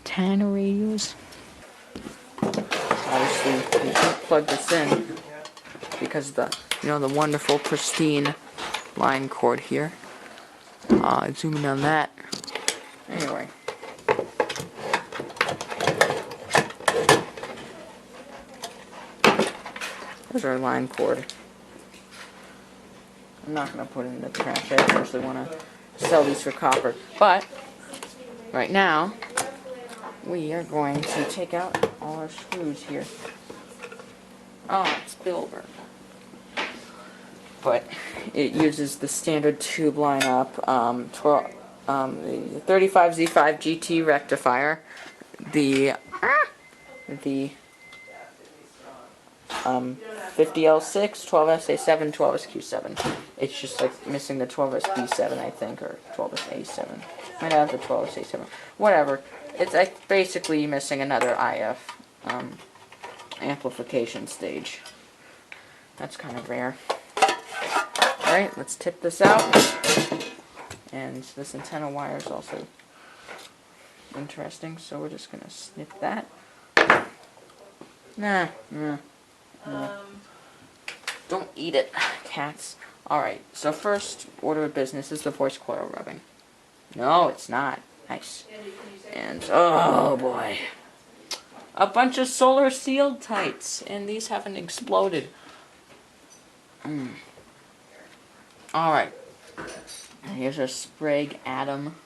antenna radios. Obviously, you can't plug this in because the the wonderful pristine line cord here. Zoom in on that. Anyway. There's our line cord. I'm not going to put it in the trash. I eventually want to sell these for copper. But, right now, we are going to take out all our screws here. Oh, it's Bilber. But it uses the standard tube lineup, the 35Z5 GT rectifier, the 50L6, 12SA7, 12SQ7. It's just like missing the 12SB7, I think, or 12SA7. Might have the 12SA7. Whatever. It's basically missing another IF amplification stage. That's kind of rare. Alright, let's tip this out. And this antenna wire is also interesting, so we're just going to snip that. Nah. Don't eat it, cats. Alright, so first order of business is the voice coil rubbing. No, it's not. Nice. And, oh boy. A bunch of solar sealed tights, and these haven't exploded. Alright. Here's our Sprague Atom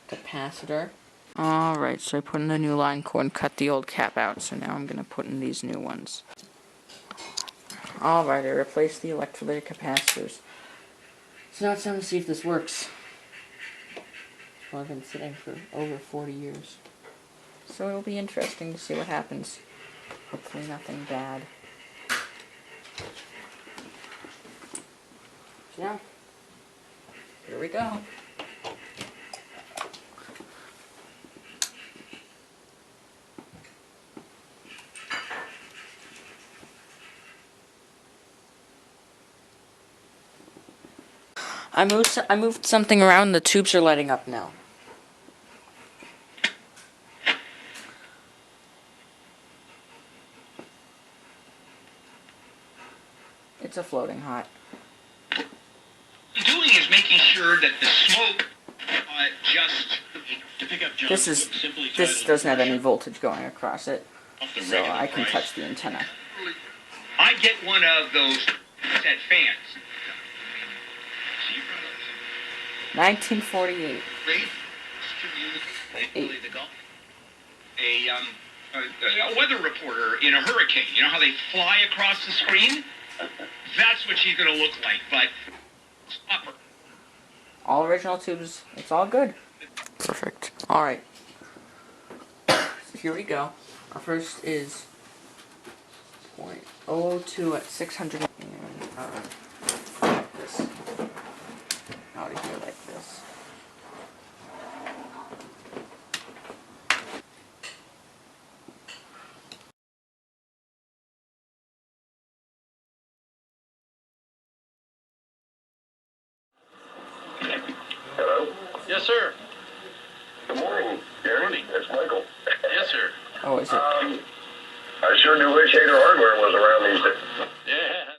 capacitor. Alright, so I put in the new line cord and cut the old cap out, so now I'm going to put in these new ones. Alright, I replaced the electrolytic capacitors. So now it's time to see if this works. Well, I've been sitting for over 40 years. So it'll be interesting to see what happens. Hopefully nothing bad. So yeah, here we go. I moved something around, the tubes are lighting up now. It's a floating hot. Doing is making sure that the smoke just to pick up. This doesn't have any voltage going across it, so I can touch the antenna. I get one of those set fans. 1948. A weather reporter in a hurricane. You know how they fly across the screen? That's what she's going to look like, but stop her. All original tubes. It's all good. Perfect. Alright. So here we go. Our first is 0.02 at 600. And, like this. Out of here like this. Hello? Yes, sir. Good morning, Gary. It's Michael. Yes, sir. Oh, is it? I sure do wish Hater Hardware was around these days.